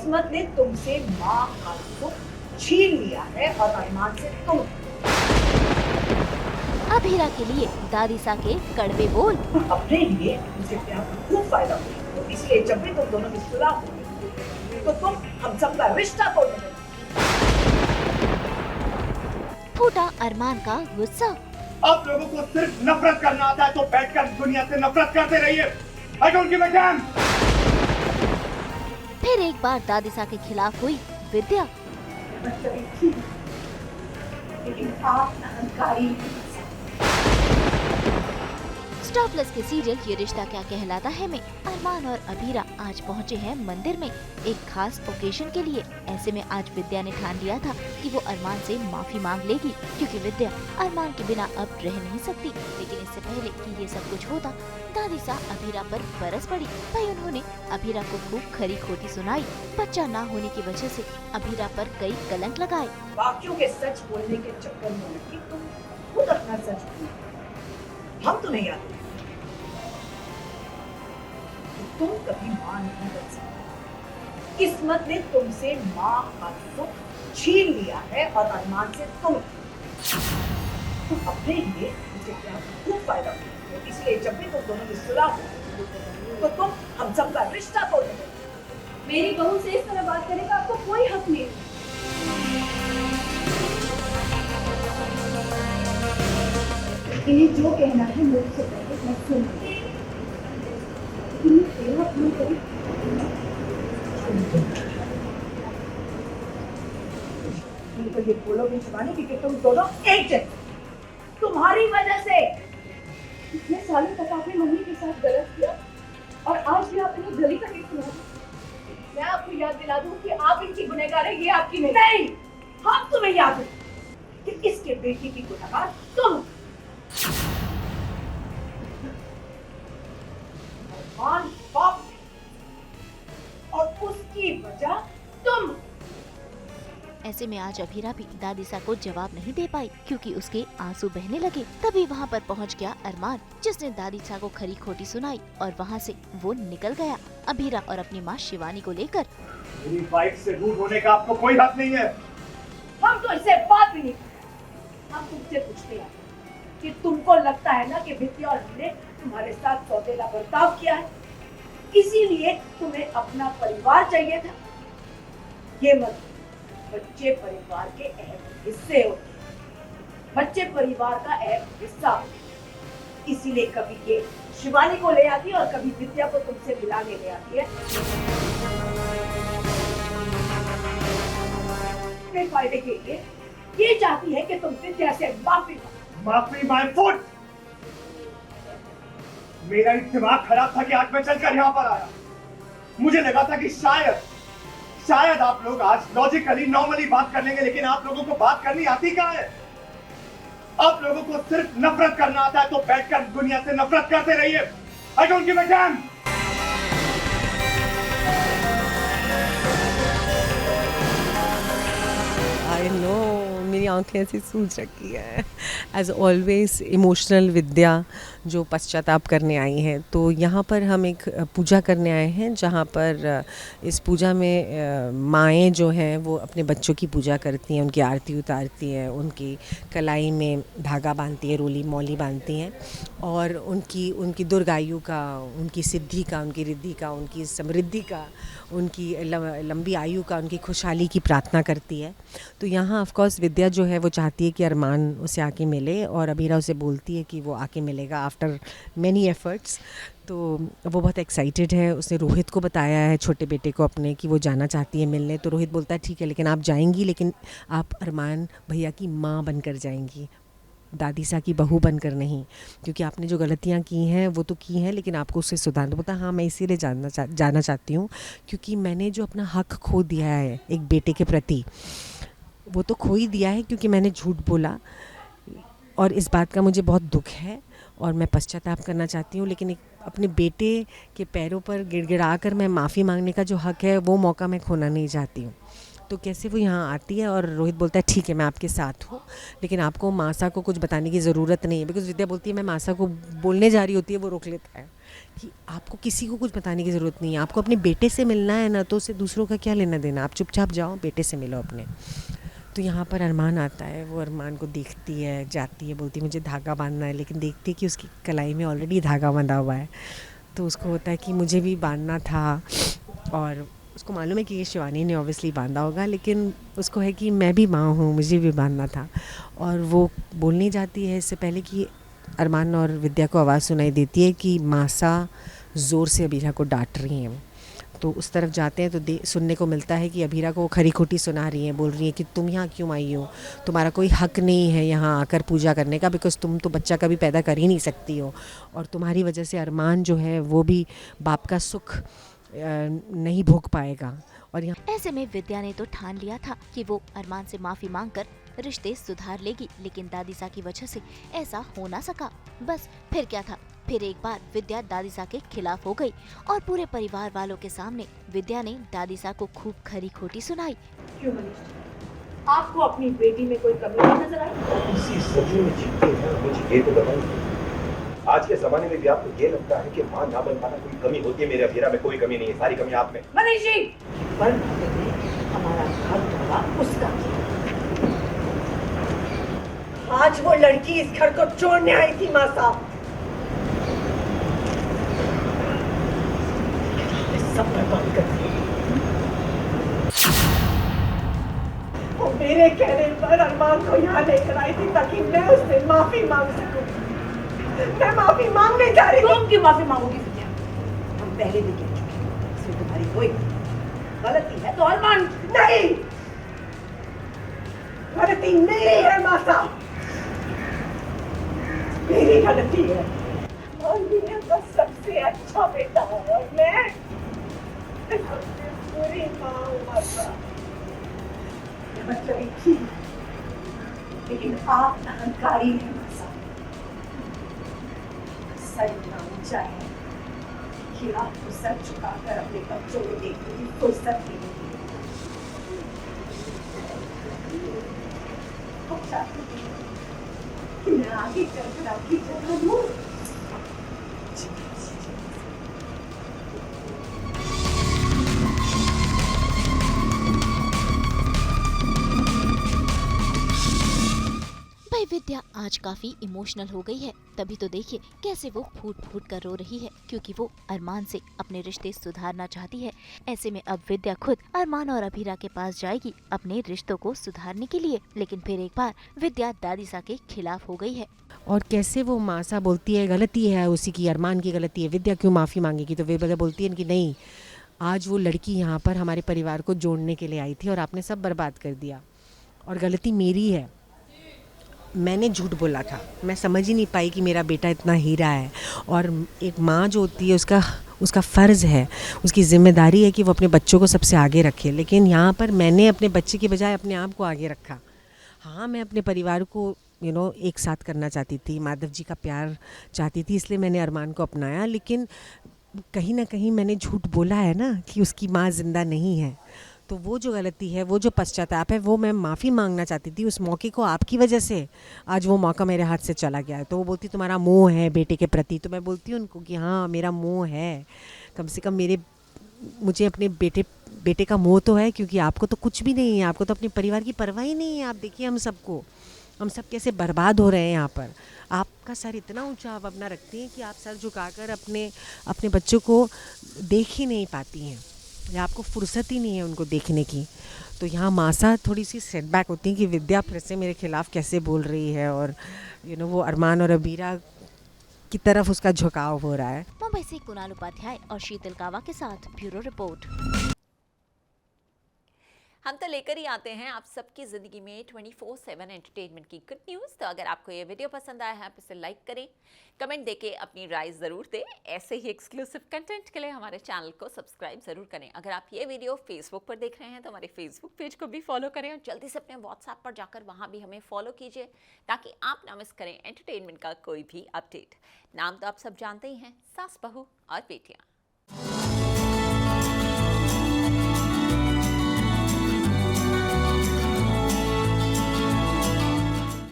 किस्मत ने तुमसे माँ का सुख छीन लिया है और अरमान से तुम। अभीरा के लिए दादी सा के कड़वे बोल। अपने लिए मुझे प्यार का खूब फायदा हुआ, तो इसलिए जब भी तुम दोनों की सुलह होगी तो तुम हम सबका रिश्ता तोड़ने लगे। फूटा अरमान का गुस्सा। आप लोगों को सिर्फ नफरत करना आता है तो बैठकर दुनिया से नफरत करते रहिए। I don't give a damn। फिर एक बार दादी सा के खिलाफ हुई विद्या। लेकिन आप अहंकारी। स्टार प्लस के सीरियल ये रिश्ता क्या कहलाता है में अरमान और अभीरा आज पहुँचे हैं मंदिर में एक खास ओकेजन के लिए। ऐसे में आज विद्या ने ठान लिया था कि वो अरमान से माफी मांग लेगी, क्योंकि विद्या अरमान के बिना अब रह नहीं सकती। लेकिन इससे पहले कि ये सब कुछ होता, दादी सा अभीरा पर बरस पड़ी। भाई उन्होंने अभीरा को खूब खरी खोटी सुनाई। बच्चा ना होने की वजह से अभीरा पर कई कलंक लगाए। बाकियों के सच बोलने के चक्कर में लगी तुम खुद अपना सच बोलो। हम तुम्हें याद रखेंगे। तुम कभी मां नहीं बन सकती। किस्मत ने तुमसे मां का सुख छीन लिया है और अरमान से तुम। अपने लिए मुझे प्यार का खूब फायदा हुआ, तो इसलिए जब भी तुम दोनों की सुलह होगी तो तुम हम सबका रिश्ता तोड़ने लगे। मेरी बहू से इस तरह बात करने का आपको कोई हक नहीं। इन्हें जो कहना है मुझसे पहले मैं सुन लूंगी। तेरा अपना करी तो ये बोलोगे शिवानी कि तुम दोनों एक जैसे, तुम्हारी वजह से। इतने सालों तक आपने मम्मी के साथ गलत किया और आज भी आप इन्हें गली का नहीं सुना। मैं आपको याद दिला दूं कि आप इनकी गुनहगार है, ये आपकी नहीं। हम तुम्हें याद है कि इसके बेटी की गुनहगार तुम। अरमान बाप और उसकी वजह तुम। ऐसे में आज अभीरा भी दादी सा को जवाब नहीं दे पाई, क्योंकि उसके आंसू बहने लगे। तभी वहाँ पर पहुँच गया अरमान, जिसने दादी सा को खरी खोटी सुनाई और वहाँ से वो निकल गया अभीरा और अपनी माँ शिवानी को लेकर। मेरी वाइफ से दूर होने का आपको कोई हक नहीं है। हम तो इससे बात भी नहीं करते। हम तुमसे पूछते हैं कि तुमको लगता है ना कि विद्या और हमने तुम्हारे साथ सौतेला बर्ताव किया है, इसीलिए तुम्हें अपना परिवार चाहिए था। ये मत, बच्चे परिवार के अहम हिस्से होते हैं। बच्चे परिवार का अहम हिस्सा, इसीलिए कभी ये शिवानी को ले आती है और कभी विद्या को तुमसे मिलाने ले आती है। अपने फायदे के लिए ये चाहती है कि तुम विद्या से माफी मांगो। माफी माय फुट। मेरा दिमाग खराब था कि आज मैं चलकर यहाँ पर आया। मुझे लगा था कि शायद आप लोग आज लॉजिकली नॉर्मली बात कर लेंगे, लेकिन आप लोगों को बात करनी आती कहाँ है? आप लोगों को सिर्फ नफरत करना आता है तो बैठकर दुनिया से नफरत करते रहिए। I don't give a damn। I know, मेरी आंखें ऐसी सूज रखी है। एज ऑलवेज इमोशनल विद्या जो पश्चाताप करने आई हैं। तो यहाँ पर हम एक पूजा करने आए हैं, जहाँ पर इस पूजा में माएँ जो हैं वो अपने बच्चों की पूजा करती हैं, उनकी आरती उतारती हैं, उनकी कलाई में धागा बांधती हैं, रोली मौली बांधती हैं और उनकी दुर्गायु का, उनकी सिद्धि का, उनकी रिद्धि का, उनकी समृद्धि का, उनकी लंबी आयु का, उनकी खुशहाली की प्रार्थना करती है। तो यहाँ ऑफ कोर्स विद्या जो है वो चाहती है कि अरमान उसे आके मिले और अभीरा उसे बोलती है कि वो आके मिलेगा आफ्टर मैनी एफर्ट्स। तो वो बहुत एक्साइटेड है। उसने रोहित को बताया है, छोटे बेटे को अपने, कि वो जाना चाहती है मिलने। तो रोहित बोलता है ठीक है, लेकिन आप जाएंगी, लेकिन आप अरमान भैया की माँ बनकर जाएंगी, दादी सा की बहू बनकर नहीं, क्योंकि आपने जो गलतियाँ की हैं वो तो की हैं, लेकिन आपको उससे सुधारना। बोलता हाँ मैं इसीलिए जाना चाहती हूँ क्योंकि मैंने जो अपना हक खो दिया है एक बेटे के प्रति, वो तो खो ही दिया है क्योंकि मैंने झूठ बोला, और इस बात का मुझे बहुत दुख है और मैं पश्चाताप करना चाहती हूँ। लेकिन अपने बेटे के पैरों पर गिड़गिड़ा कर मैं माफ़ी मांगने का जो हक है वो मौका मैं खोना नहीं चाहती हूँ। तो कैसे वो यहाँ आती है और रोहित बोलता है ठीक है मैं आपके साथ हूँ, लेकिन आपको मासा को कुछ बताने की ज़रूरत नहीं है। बिकॉज़ विद्या बोलती है मैं मासा को बोलने जा रही होती है, वो रोक लेता है कि आपको किसी को कुछ बताने की ज़रूरत नहीं है, आपको अपने बेटे से मिलना है ना, तो उससे दूसरों का क्या लेना देना, आप चुपचाप जाओ बेटे से मिलो अपने। तो यहाँ पर अरमान आता है, वो अरमान को देखती है, जाती है, बोलती है मुझे धागा बांधना है, लेकिन देखती है कि उसकी कलाई में ऑलरेडी धागा बंधा हुआ है। तो उसको होता है कि मुझे भी बांधना था, और उसको मालूम है कि ये शिवानी ने ऑब्वियसली बांधा होगा, लेकिन उसको है कि मैं भी माँ हूँ, मुझे भी बांधना था। और वो बोलने जाती है इससे पहले कि अरमान और विद्या को आवाज़ सुनाई देती है कि मासा ज़ोर से अबीरा को डांट रही हैं। तो उस तरफ जाते हैं तो सुनने को मिलता है कि अबीरा को वो खरी खोटी सुना रही हैं, बोल रही हैं कि तुम यहाँ क्यों आई हो, तुम्हारा कोई हक नहीं है यहाँ आकर पूजा करने का, बिकॉज़ तुम तो बच्चा कभी पैदा कर ही नहीं सकती हो, और तुम्हारी वजह से अरमान जो है वो भी बाप का सुख नहीं भोग पाएगा। और यहाँ ऐसे में विद्या ने तो ठान लिया था कि वो अरमान से माफी मांगकर रिश्ते सुधार लेगी, लेकिन दादीसा की वजह से ऐसा हो ना सका। बस फिर क्या था, फिर एक बार विद्या दादीसा के खिलाफ हो गई और पूरे परिवार वालों के सामने विद्या ने दादीसा को खूब खरी खोटी सुनाई। क्यों मनीष जी, आपको अपनी बेटी में कोई कमी नहीं नजर आई? इसी सदी में जीते हैं, मुझे ये तो बताइए, आज के ज़माने में भी आपको ये लगता है कि माँ ना बन पाना कोई कमी होती है? मेरे अबीरा में कोई कमी नहीं है, सारी कमी आप में। मनीष जी, पर हमारा घर तोड़ा उसका। आज वो लड़की इस घर को छोड़ने आई थी माँ साहब, सब बर्बाद कर दिया। वो मेरे कहने पर अरमान को यहाँ लेकर आई थी ताकि मैं उससे माफी मांग सकूं। मैं माफी मांगने जा रही हूँ। तुम क्यों माफी मांगोगी विद्या? हम पहले भी कह चुके हैं, इसमें तुम्हारी कोई गलती है तो अरमान नहीं, गलती मेरी है माँ साहब, मेरी गलती है। और ये तो सबसे अच्छा बेटा है और मैं सबसे बुरी माँ हूँ माँ साहब। मतलब थी, लेकिन आप अहंकारी हैं माँ साहब। सर ना ऊंचा है कि आपको सर झुकाकर अपने बच्चों को देखने की फुर्सत नहीं मिली। आप चाहते हैं कि मैं आगे चलकर आपकी जगह लूं? भाई विद्या आज काफी इमोशनल हो गई है, तभी तो देखिए कैसे वो फूट फूट कर रो रही है, क्योंकि वो अरमान से अपने रिश्ते सुधारना चाहती है। ऐसे में अब विद्या खुद अरमान और अबीरा के पास जाएगी अपने रिश्तों को सुधारने के लिए, लेकिन फिर एक बार विद्या दादीसा के खिलाफ हो गई है। और कैसे वो मासा बोलती है गलती है उसी की, अरमान की गलती है, विद्या क्यों माफ़ी मांगेगी? तो विद्या बोलती है कि नहीं, आज वो लड़की यहाँ पर हमारे परिवार को जोड़ने के लिए आई थी और आपने सब बर्बाद कर दिया, और गलती मेरी है, मैंने झूठ बोला था, मैं समझ ही नहीं पाई कि मेरा बेटा इतना हीरा है। और एक माँ जो होती है उसका फ़र्ज़ है, उसकी ज़िम्मेदारी है कि वो अपने बच्चों को सबसे आगे रखे, लेकिन यहाँ पर मैंने अपने बच्चे की बजाय अपने आप को आगे रखा। हाँ, मैं अपने परिवार को एक साथ करना चाहती थी, माधव जी का प्यार चाहती थी, इसलिए मैंने अरमान को अपनाया, लेकिन कहीं ना कहीं मैंने झूठ बोला है ना कि उसकी माँ ज़िंदा नहीं है। तो वो जो गलती है, वो जो पश्चाताप है, वो मैं माफ़ी मांगना चाहती थी। उस मौके को आपकी वजह से आज वो मौका मेरे हाथ से चला गया है। तो वो बोलती तुम्हारा मोह है बेटे के प्रति, तो मैं बोलती हूँ उनको कि हाँ मेरा मोह है, कम से कम मुझे अपने बेटे का मोह तो है, क्योंकि आपको तो कुछ भी नहीं है, आपको तो अपने परिवार की परवाह ही नहीं है। आप देखिए हम सब कैसे बर्बाद हो रहे हैं यहाँ पर। आपका सर इतना ऊंचा आप अपना रखती हैं कि आप सर झुकाकर अपने बच्चों को देख ही नहीं पाती हैं, या आपको फुर्सत ही नहीं है उनको देखने की। तो यहाँ मासा थोड़ी सी सेटबैक होती है कि विद्या फिर से मेरे खिलाफ़ कैसे बोल रही है, और वो अरमान और अबीरा की तरफ उसका झुकाव हो रहा है। मुंबई से कुणाल उपाध्याय और शीतल कावा के साथ ब्यूरो रिपोर्ट। हम तो लेकर ही आते हैं आप सबकी ज़िंदगी में 24/7 एंटरटेनमेंट की गुड न्यूज़। तो अगर आपको ये वीडियो पसंद आया है आप इसे लाइक करें, कमेंट देके अपनी राय ज़रूर दें। ऐसे ही एक्सक्लूसिव कंटेंट के लिए हमारे चैनल को सब्सक्राइब ज़रूर करें। अगर आप ये वीडियो फेसबुक पर देख रहे हैं तो हमारे फेसबुक पेज को भी फॉलो करें, और जल्दी से अपने व्हाट्सएप पर जाकर वहाँ भी हमें फॉलो कीजिए ताकि आप ना मिस करें एंटरटेनमेंट का कोई भी अपडेट। नाम तो आप सब जानते ही हैं, सास बहू और बेटियाँ।